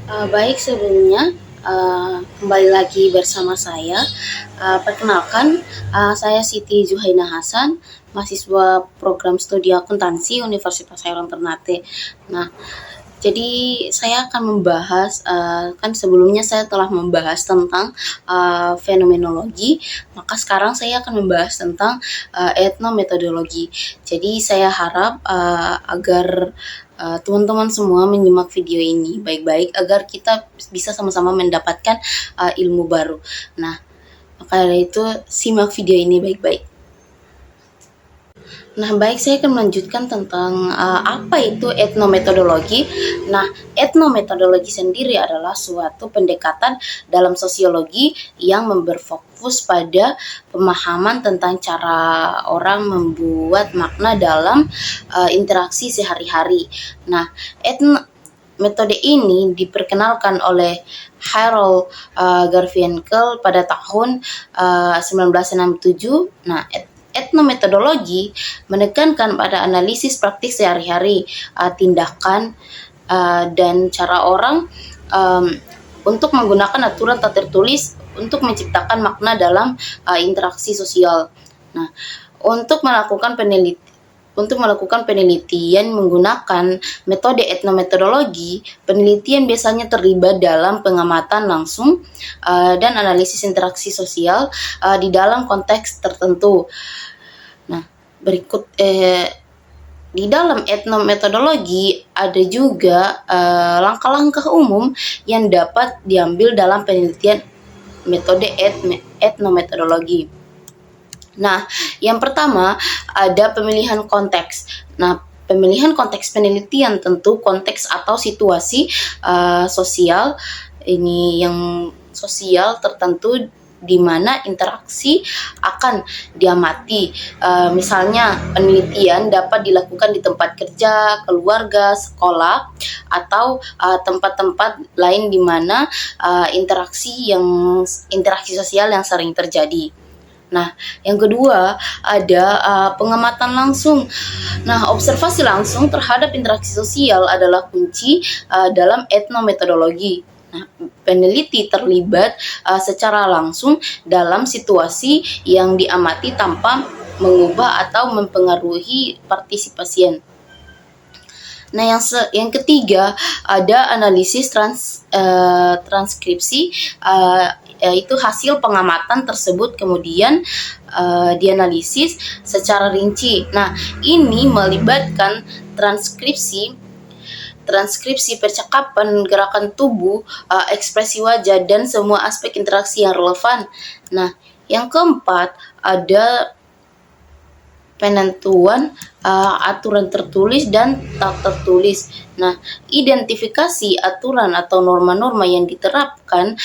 Baik, sebelumnya kembali lagi bersama saya. Perkenalkan, saya Siti Juhaina Hasan, mahasiswa program studi akuntansi Universitas Hairul Ternate. Nah, jadi saya akan membahas, kan sebelumnya saya telah membahas tentang fenomenologi, maka sekarang saya akan membahas tentang etnometodologi. Jadi saya harap agar teman-teman semua menyimak video ini baik-baik agar kita bisa sama-sama mendapatkan ilmu baru. Nah, maka dari itu simak video ini baik-baik. Nah, baik, saya akan melanjutkan tentang apa itu etnometodologi. Nah, etnometodologi sendiri adalah suatu pendekatan dalam sosiologi yang berfokus pada pemahaman tentang cara orang membuat makna dalam interaksi sehari-hari. Nah, metode ini diperkenalkan oleh Harold Garfinkel pada tahun 1967. Nah, etnometodologi menekankan pada analisis praktik sehari-hari, tindakan dan cara orang untuk menggunakan aturan tak tertulis untuk menciptakan makna dalam interaksi sosial. Nah, untuk melakukan penelitian menggunakan metode etnometodologi, penelitian biasanya terlibat dalam pengamatan langsung dan analisis interaksi sosial di dalam konteks tertentu. Nah, berikut di dalam etnometodologi ada juga langkah-langkah umum yang dapat diambil dalam penelitian metode etnometodologi. Nah, yang pertama ada pemilihan konteks. Nah, pemilihan konteks penelitian tentu konteks atau situasi sosial ini yang sosial tertentu di mana interaksi akan diamati. Misalnya penelitian dapat dilakukan di tempat kerja, keluarga, sekolah, atau tempat-tempat lain di mana interaksi sosial yang sering terjadi. Nah, yang kedua ada pengamatan langsung. Nah, observasi langsung terhadap interaksi sosial adalah kunci dalam etnometodologi. Nah, peneliti terlibat secara langsung dalam situasi yang diamati tanpa mengubah atau mempengaruhi partisipasian. Nah, yang ketiga ada analisis transkripsi, yaitu hasil pengamatan tersebut kemudian dianalisis secara rinci. Nah, ini melibatkan transkripsi percakapan, gerakan tubuh, ekspresi wajah, dan semua aspek interaksi yang relevan. Nah, yang keempat ada penentuan aturan tertulis dan tak tertulis. Nah, identifikasi aturan atau norma-norma yang diterapkan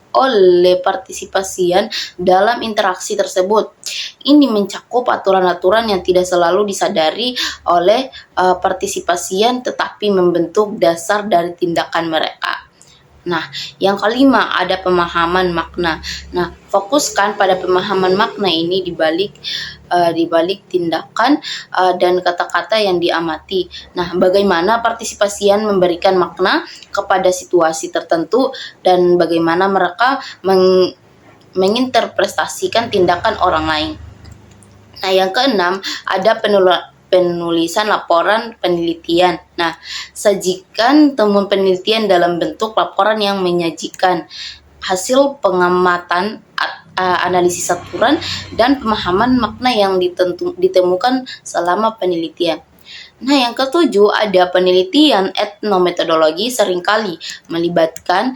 oleh partisipasian dalam interaksi tersebut. Ini mencakup aturan-aturan yang tidak selalu disadari oleh partisipasian tetapi membentuk dasar dari tindakan mereka. Nah, yang kelima ada pemahaman makna. Nah, fokuskan pada pemahaman makna ini di balik tindakan dan kata-kata yang diamati. Nah, bagaimana partisipasian memberikan makna kepada situasi tertentu dan bagaimana mereka menginterpretasikan tindakan orang lain. Nah, yang keenam ada penulisan laporan penelitian. Nah, sajikan temuan penelitian dalam bentuk laporan yang menyajikan hasil pengamatan, analisis aturan, dan pemahaman makna yang ditemukan selama penelitian. Nah, yang ketujuh ada penelitian etnometodologi seringkali melibatkan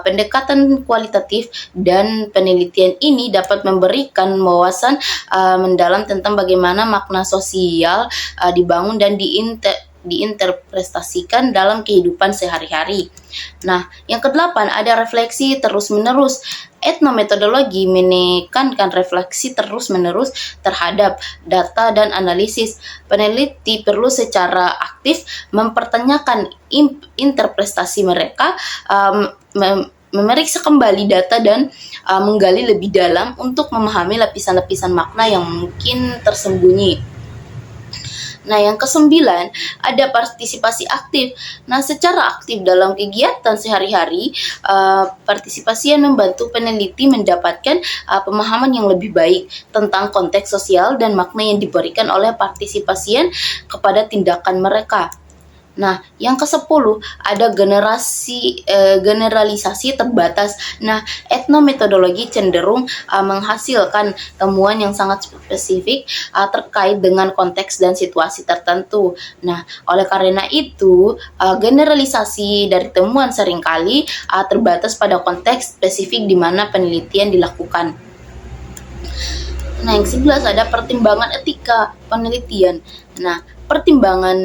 pendekatan kualitatif, dan penelitian ini dapat memberikan wawasan mendalam tentang bagaimana makna sosial dibangun dan diinterpretasikan dalam kehidupan sehari-hari. Nah, yang kedelapan ada refleksi terus-menerus. Etnometodologi menekankan refleksi terus-menerus terhadap data dan analisis. Peneliti perlu secara aktif mempertanyakan interpretasi mereka, memeriksa kembali data dan menggali lebih dalam untuk memahami lapisan-lapisan makna yang mungkin tersembunyi. Nah, yang kesembilan ada partisipasi aktif. Nah, secara aktif dalam kegiatan sehari-hari, partisipasi yang membantu peneliti mendapatkan pemahaman yang lebih baik tentang konteks sosial dan makna yang diberikan oleh partisipasian kepada tindakan mereka. Nah, yang ke-10 ada generalisasi terbatas. Nah, etnometodologi cenderung menghasilkan temuan yang sangat spesifik terkait dengan konteks dan situasi tertentu. Nah, oleh karena itu, generalisasi dari temuan seringkali terbatas pada konteks spesifik di mana penelitian dilakukan. Nah, yang 11 ada pertimbangan etika penelitian. Nah, pertimbangan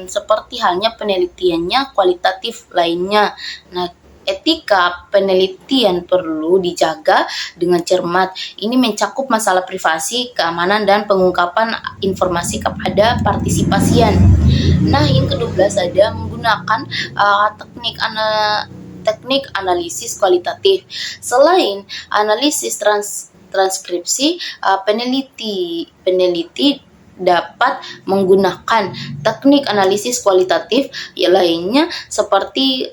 seperti halnya penelitiannya kualitatif lainnya. Nah, etika penelitian perlu dijaga dengan cermat. Ini mencakup masalah privasi, keamanan, dan pengungkapan informasi kepada partisipasian. Nah, yang ke-12 ada menggunakan teknik analisis kualitatif. Selain analisis transkripsi, peneliti dapat menggunakan teknik analisis kualitatif lainnya seperti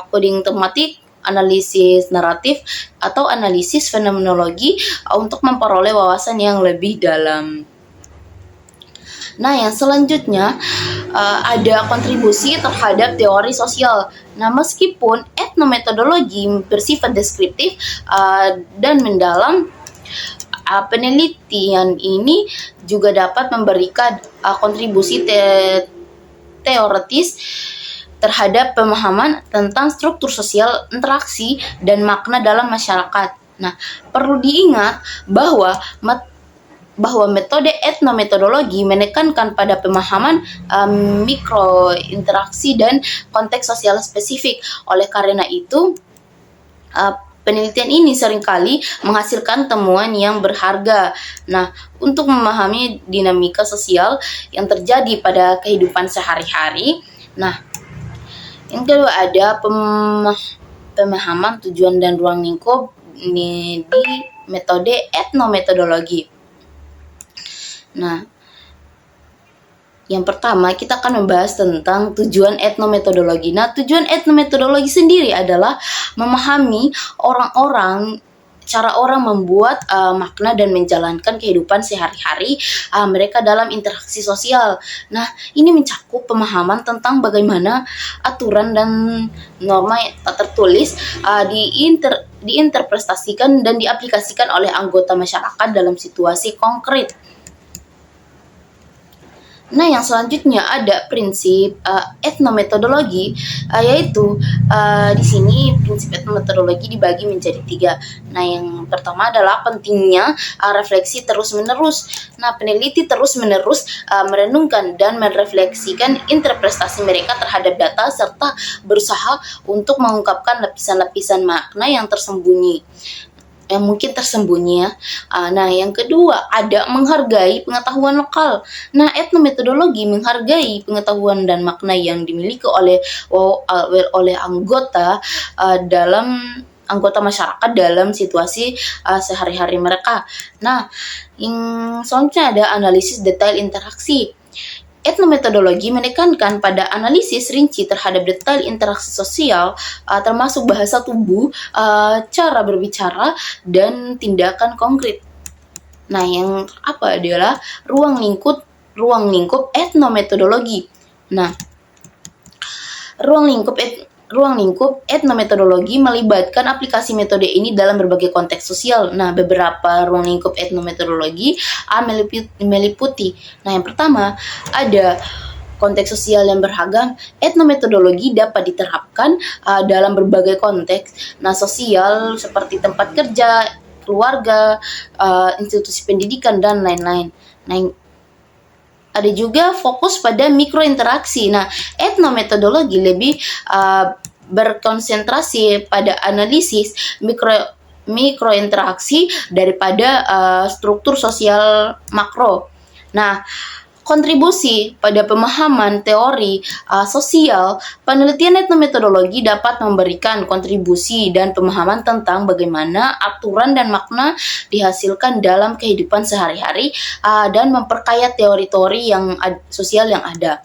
coding tematik, analisis naratif, atau analisis fenomenologi untuk memperoleh wawasan yang lebih dalam. Nah, yang selanjutnya ada kontribusi terhadap teori sosial. Nah, meskipun etnometodologi bersifat deskriptif dan mendalam, penelitian ini juga dapat memberikan kontribusi teoritis terhadap pemahaman tentang struktur sosial, interaksi, dan makna dalam masyarakat. Nah, perlu diingat bahwa metode etnometodologi menekankan pada pemahaman mikrointeraksi dan konteks sosial spesifik. Oleh karena itu, penelitian ini seringkali menghasilkan temuan yang berharga. Nah, untuk memahami dinamika sosial yang terjadi pada kehidupan sehari-hari. Nah, yang kedua ada pemahaman tujuan dan ruang lingkup di metode etnometodologi. Nah, yang pertama, kita akan membahas tentang tujuan etnometodologi. Nah, tujuan etnometodologi sendiri adalah memahami cara orang membuat makna dan menjalankan kehidupan sehari-hari mereka dalam interaksi sosial. Nah, ini mencakup pemahaman tentang bagaimana aturan dan norma tak tertulis diinterpretasikan dan diaplikasikan oleh anggota masyarakat dalam situasi konkret. Nah, yang selanjutnya ada prinsip etnometodologi, yaitu di sini prinsip etnometodologi dibagi menjadi 3. Nah, yang pertama adalah pentingnya refleksi terus-menerus. Nah, peneliti terus-menerus merenungkan dan merefleksikan interpretasi mereka terhadap data serta berusaha untuk mengungkapkan lapisan-lapisan makna yang mungkin tersembunyi ya. Nah, yang kedua ada menghargai pengetahuan lokal. Nah, etnometodologi menghargai pengetahuan dan makna yang dimiliki oleh anggota masyarakat dalam situasi sehari-hari mereka. Nah, yang selanjutnya ada analisis detail interaksi. Etnometodologi menekankan pada analisis rinci terhadap detail interaksi sosial, termasuk bahasa tubuh, cara berbicara, dan tindakan konkret. Nah, yang adalah ruang lingkup etnometodologi. Nah, ruang lingkup etnometodologi melibatkan aplikasi metode ini dalam berbagai konteks sosial. Nah, beberapa ruang lingkup etnometodologi meliputi. Nah, yang pertama ada konteks sosial yang beragam. Etnometodologi dapat diterapkan dalam berbagai konteks. Nah, sosial seperti tempat kerja, keluarga, institusi pendidikan, dan lain-lain. Nah, ada juga fokus pada mikrointeraksi. Nah, etnometodologi lebih berkonsentrasi pada analisis mikrointeraksi daripada struktur sosial makro. Nah, kontribusi pada pemahaman teori sosial, penelitian etnometodologi dapat memberikan kontribusi dan pemahaman tentang bagaimana aturan dan makna dihasilkan dalam kehidupan sehari-hari dan memperkaya teori-teori yang sosial yang ada.